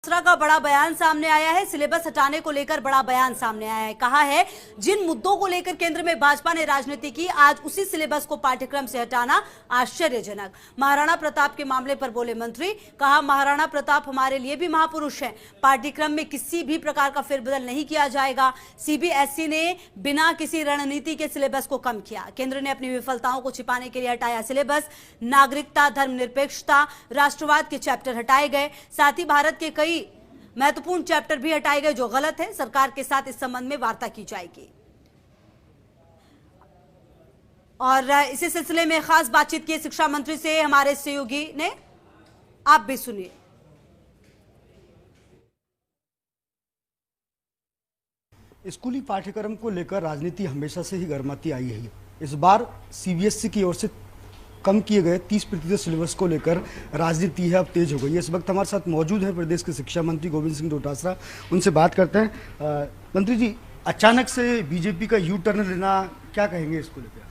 डोटासरा का बड़ा बयान सामने आया है। सिलेबस हटाने को लेकर बड़ा बयान सामने आया है। कहा है जिन मुद्दों को लेकर केंद्र में भाजपा ने राजनीति की, आज उसी सिलेबस को पाठ्यक्रम से हटाना आश्चर्यजनक। महाराणा प्रताप के मामले पर बोले मंत्री, कहा महाराणा प्रताप हमारे लिए भी महापुरुष हैं। पाठ्यक्रम में किसी भी प्रकार का फेरबदल नहीं किया जाएगा। सीबीएसई ने बिना किसी रणनीति के सिलेबस को कम किया। केंद्र ने अपनी विफलताओं को छिपाने के लिए हटाया सिलेबस। नागरिकता, धर्मनिरपेक्षता, राष्ट्रवाद के चैप्टर हटाए गए। साथ ही भारत के कई महत्वपूर्ण चैप्टर भी हटाए गए जो गलत है। सरकार के साथ इस संबंध में वार्ता की जाएगी। और इसी सिलसिले में खास बातचीत की शिक्षा मंत्री से हमारे सहयोगी ने, आप भी सुनिए। स्कूली पाठ्यक्रम को लेकर राजनीति हमेशा से ही गर्माती आई है। इस बार सीबीएसई की ओर से कम किए गए 30% सिलेबस को लेकर राजनीति है अब तेज हो गई है। इस वक्त हमारे साथ मौजूद है प्रदेश के शिक्षा मंत्री गोविंद सिंह डोटासरा। उनसे बात करते हैं। मंत्री जी, अचानक से बीजेपी का यू टर्न लेना, क्या कहेंगे इसको लेकर?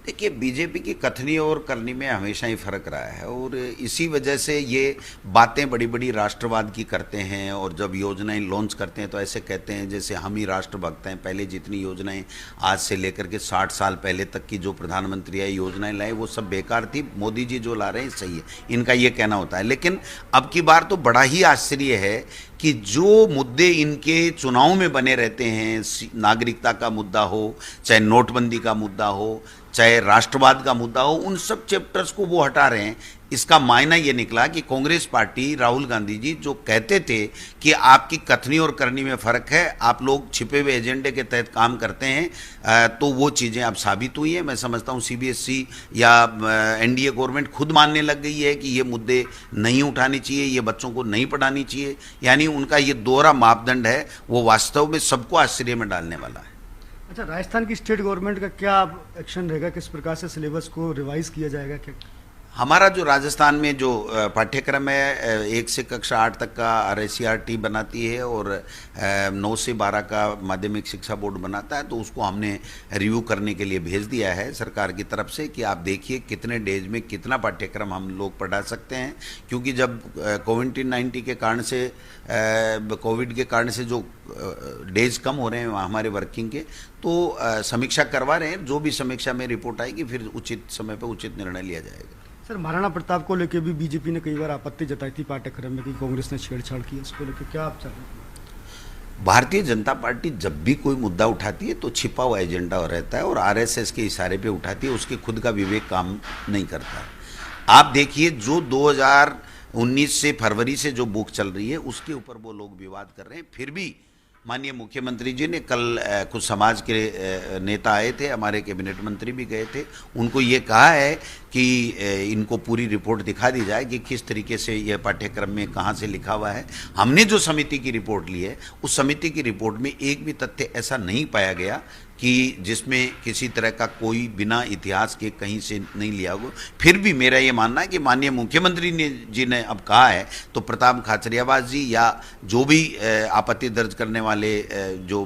देखिए, बीजेपी की कथनी और करनी में हमेशा ही फर्क रहा है और इसी वजह से ये बातें बड़ी बड़ी राष्ट्रवाद की करते हैं और जब योजनाएं लॉन्च करते हैं तो ऐसे कहते हैं जैसे हम ही राष्ट्रभक्त हैं। पहले जितनी योजनाएं आज से लेकर के 60 साल पहले तक की जो प्रधानमंत्री आई योजनाएं लाए वो सब बेकार थी, मोदी जी जो ला रहे हैं सही है, इनका ये कहना होता है। लेकिन अब की बार तो बड़ा ही आश्चर्य है कि जो मुद्दे इनके चुनाव में बने रहते हैं, नागरिकता का मुद्दा हो, चाहे नोटबंदी का मुद्दा हो, चाहे राष्ट्रवाद का मुद्दा हो, उन सब चैप्टर्स को वो हटा रहे हैं। इसका मायना ये निकला कि कांग्रेस पार्टी, राहुल गांधी जी जो कहते थे कि आपकी कथनी और करनी में फ़र्क है, आप लोग छिपे हुए एजेंडे के तहत काम करते हैं, तो वो चीज़ें अब साबित हुई हैं। मैं समझता हूँ सीबीएसई या एनडीए गवर्नमेंट खुद मानने लग गई है कि ये मुद्दे नहीं उठाने चाहिए, ये बच्चों को नहीं पढ़ानी चाहिए। यानी उनका ये दोहरा मापदंड है, वो वास्तव में सबको आश्चर्य में डालने वाला है। अच्छा, राजस्थान की स्टेट गवर्नमेंट का क्या एक्शन रहेगा? किस प्रकार से सिलेबस को रिवाइज किया जाएगा? क्या हमारा जो राजस्थान में जो पाठ्यक्रम है 1 से कक्षा 8 तक का RSCRT बनाती है और 9 से 12 का माध्यमिक शिक्षा बोर्ड बनाता है, तो उसको हमने रिव्यू करने के लिए भेज दिया है सरकार की तरफ से कि आप देखिए कितने डेज में कितना पाठ्यक्रम हम लोग पढ़ा सकते हैं। क्योंकि जब कोविड-19 के कारण से कोविड के कारण से जो डेज कम हो रहे हैं हमारे वर्किंग के, तो समीक्षा करवा रहे हैं। जो भी समीक्षा में रिपोर्ट आएगी फिर उचित समय पर उचित निर्णय लिया जाएगा। सर, महाराणा प्रताप को लेकर भी बीजेपी ने कई बार आपत्ति जताई थी पाठ्यक्रम में कि कांग्रेस ने छेड़छाड़ की, इसको लेकर क्या आप चाह रहे हैं? भारतीय जनता पार्टी जब भी कोई मुद्दा उठाती है तो छिपा हुआ एजेंडा रहता है और आरएसएस के इशारे पे उठाती है, उसके खुद का विवेक काम नहीं करता है। आप देखिए, जो 2019 से फरवरी से जो बुक चल रही है उसके ऊपर वो लोग विवाद कर रहे हैं। फिर भी माननीय मुख्यमंत्री जी ने कल कुछ समाज के नेता आए थे, हमारे कैबिनेट मंत्री भी गए थे, उनको ये कहा है कि इनको पूरी रिपोर्ट दिखा दी जाए कि किस तरीके से यह पाठ्यक्रम में कहाँ से लिखा हुआ है। हमने जो समिति की रिपोर्ट ली है उस समिति की रिपोर्ट में एक भी तथ्य ऐसा नहीं पाया गया कि जिसमें किसी तरह का कोई बिना इतिहास के कहीं से नहीं लिया हो। फिर भी मेरा ये मानना है कि माननीय मुख्यमंत्री जी ने अब कहा है तो प्रताप खाचरियावास जी या जो भी आपत्ति दर्ज करने वाले जो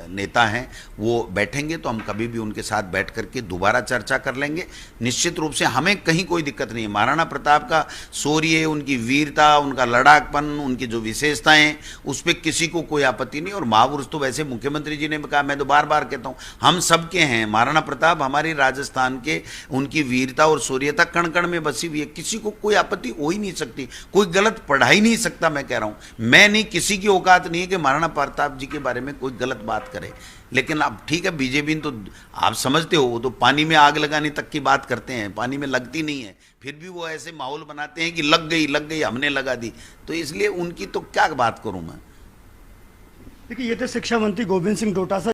नेता हैं वो बैठेंगे तो हम कभी भी उनके साथ बैठ करके दोबारा चर्चा कर लेंगे। निश्चित रूप से हमें कहीं कोई दिक्कत नहीं है। महाराणा प्रताप का शौर्य, उनकी वीरता, उनका लड़ाकपन, उनकी जो विशेषताएं, उस पर किसी को कोई आपत्ति नहीं। और महापुरुष तो वैसे मुख्यमंत्री जी ने कहा, मैं तो बार बार कहता हूँ हम सबके हैं। महाराणा प्रताप हमारे राजस्थान के, उनकी वीरता और शौर्यता कण कण में बसी हुई है, किसी को कोई आपत्ति हो ही नहीं सकती, कोई गलत पढ़ा ही नहीं सकता। मैं कह रहा हूं, मैं नहीं, किसी की औकात नहीं है कि महाराणा प्रताप जी के बारे में कोई गलत बात करे। लेकिन अब ठीक है, बीजेपी तो आप समझते हो, वो तो पानी में आग लगाने तक की बात करते हैं, पानी में लगती नहीं है, फिर भी वो ऐसे माहौल बनाते हैं कि लग गई हमने लगा दी। तो इसलिए उनकी तो क्या बात करूं मैं। देखिए, ये थे शिक्षा मंत्री गोविंद सिंह डोटासरा।